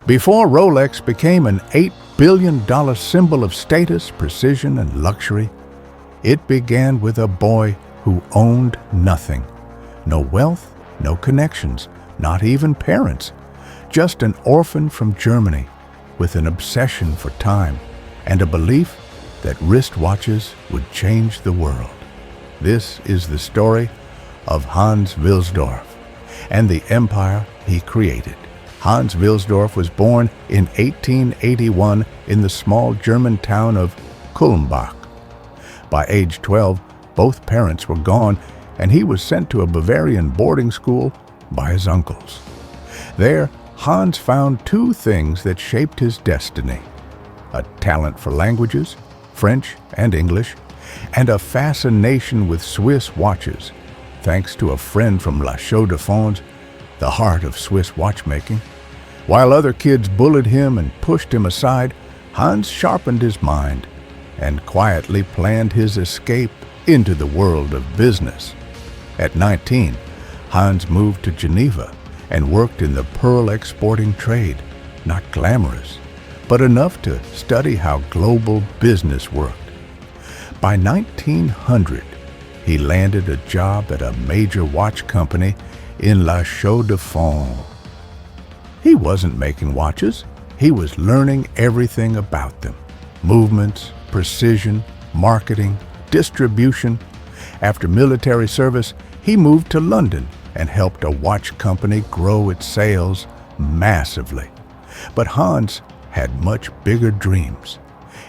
Before Rolex became an $8 billion symbol of status, precision, and luxury, it began with a boy who owned nothing. No wealth, no connections, not even parents. Just an orphan from Germany with an obsession for time and a belief that wristwatches would change the world. This is the story of Hans Wilsdorf and the empire he created. Hans Wilsdorf was born in 1881 in the small German town of Kulmbach. By age 12, both parents were gone, and he was sent to a Bavarian boarding school by his uncles. There, Hans found two things that shaped his destiny: a talent for languages, French and English, and a fascination with Swiss watches, thanks to a friend from La Chaux de Fonds, the heart of Swiss watchmaking. While other kids bullied him and pushed him aside, Hans sharpened his mind and quietly planned his escape into the world of business. At 19, Hans moved to Geneva and worked in the pearl exporting trade, not glamorous, but enough to study how global business worked. By 1900, he landed a job at a major watch company in La Chaux de Fonds. He wasn't making watches, he was learning everything about them: movements, precision, marketing, distribution. After military service, he moved to London and helped a watch company grow its sales massively. But Hans had much bigger dreams.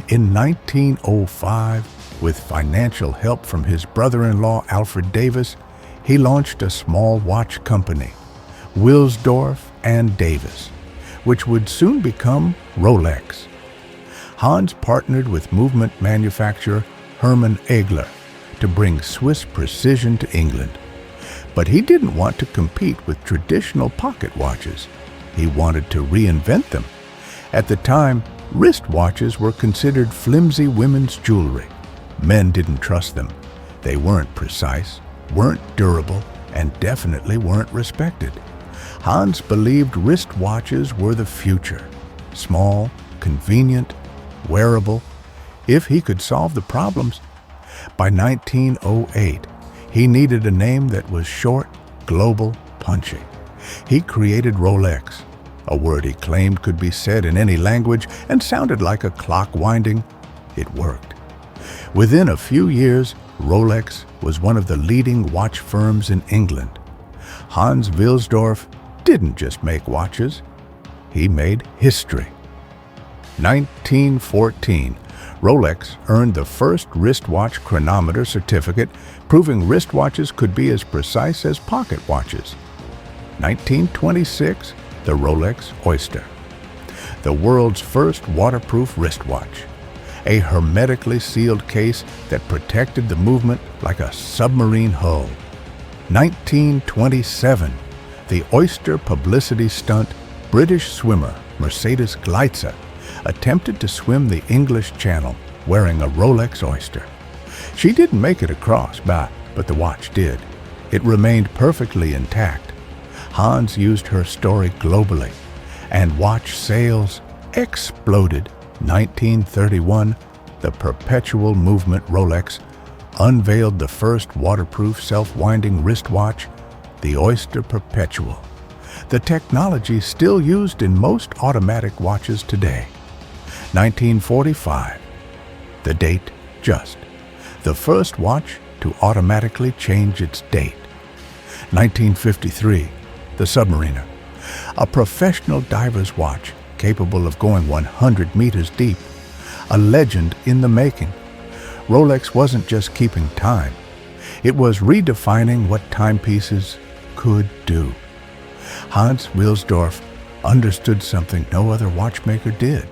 In 1905, with financial help from his brother-in-law Alfred Davis, he launched a small watch company, Wilsdorf and Davis, which would soon become Rolex. Hans partnered with movement manufacturer Hermann Egler to bring Swiss precision to England. But he didn't want to compete with traditional pocket watches. He wanted to reinvent them. At the time, wristwatches were considered flimsy women's jewelry. Men didn't trust them. They weren't precise, weren't durable, and definitely weren't respected. Hans believed wristwatches were the future: small, convenient, wearable, if he could solve the problems. By 1908, he needed a name that was short, global, punchy. He created Rolex, a word he claimed could be said in any language and sounded like a clock winding. It worked. Within a few years, Rolex was one of the leading watch firms in England. Hans Wilsdorf didn't just make watches, he made history. 1914, Rolex earned the first wristwatch chronometer certificate, proving wristwatches could be as precise as pocket watches. 1926, the Rolex Oyster, the world's first waterproof wristwatch, a hermetically sealed case that protected the movement like a submarine hull. 1927, the Oyster publicity stunt, British swimmer Mercedes Gleitzer attempted to swim the English Channel wearing a Rolex Oyster. She didn't make it across, but the watch did. It remained perfectly intact. Hans used her story globally, and watch sales exploded. 1931, the Perpetual movement Rolex unveiled the first waterproof self-winding wristwatch, the Oyster Perpetual. The technology still used in most automatic watches today. 1945, the Datejust, the first watch to automatically change its date. 1953, the Submariner, a professional diver's watch capable of going 100 meters deep, a legend in the making. Rolex wasn't just keeping time, it was redefining what timepieces could do. Hans Wilsdorf understood something no other watchmaker did.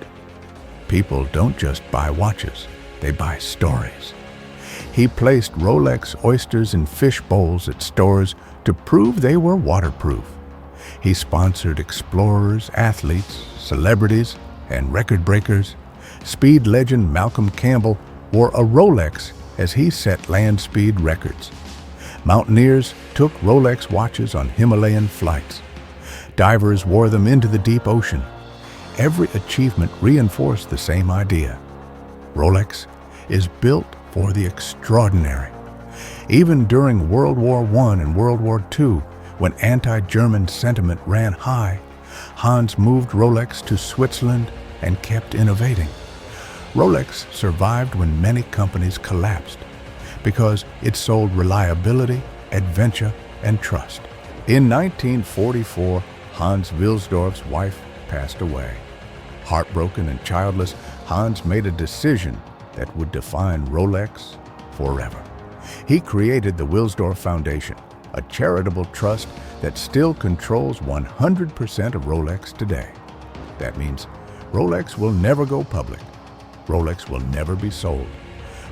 People don't just buy watches, they buy stories. He placed Rolex Oysters in fish bowls at stores to prove they were waterproof. He sponsored explorers, athletes, celebrities, and record breakers. Speed legend Malcolm Campbell wore a Rolex as he set land speed records. Mountaineers took Rolex watches on Himalayan flights. Divers wore them into the deep ocean. every achievement reinforced the same idea. Rolex is built for the extraordinary. Even during World War I and World War II, when anti-German sentiment ran high, Hans moved Rolex to Switzerland and kept innovating. Rolex survived when many companies collapsed because it sold reliability, adventure, and trust. In 1944, Hans Wilsdorf's wife passed away. Heartbroken and childless, Hans made a decision that would define Rolex forever. He created the Wilsdorf Foundation, a charitable trust that still controls 100% of Rolex today. That means Rolex will never go public. Rolex will never be sold.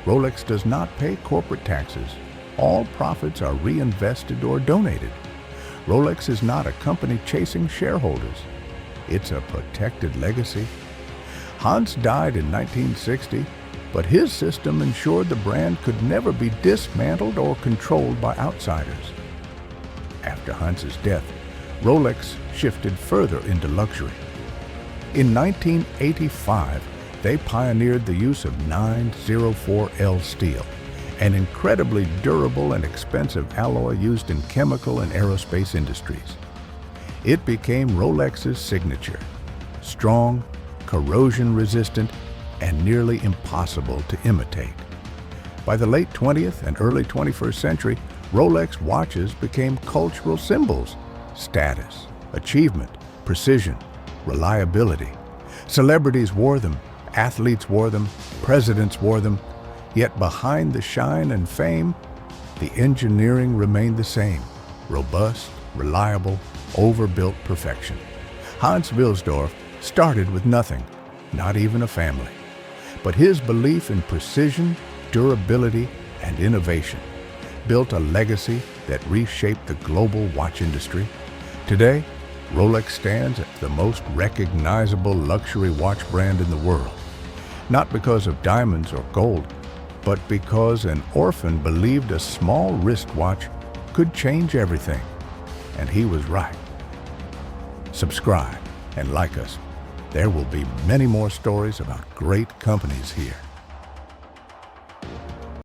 Rolex does not pay corporate taxes. All profits are reinvested or donated. Rolex is not a company chasing shareholders. It's a protected legacy. Hans died in 1960, but his system ensured the brand could never be dismantled or controlled by outsiders. After Hans's death, Rolex shifted further into luxury. In 1985, they pioneered the use of 904L steel, an incredibly durable and expensive alloy used in chemical and aerospace industries. It became Rolex's signature: strong, corrosion-resistant, and nearly impossible to imitate. By the late 20th and early 21st century, Rolex watches became cultural symbols: status, achievement, precision, reliability. Celebrities wore them, athletes wore them, presidents wore them, yet behind the shine and fame, the engineering remained the same: robust, reliable, overbuilt perfection. Hans Wilsdorf started with nothing, not even a family. But his belief in precision, durability, and innovation built a legacy that reshaped the global watch industry. Today, Rolex stands as the most recognizable luxury watch brand in the world, not because of diamonds or gold, but because an orphan believed a small wristwatch could change everything. And he was right. Subscribe and like us. There will be many more stories about great companies here.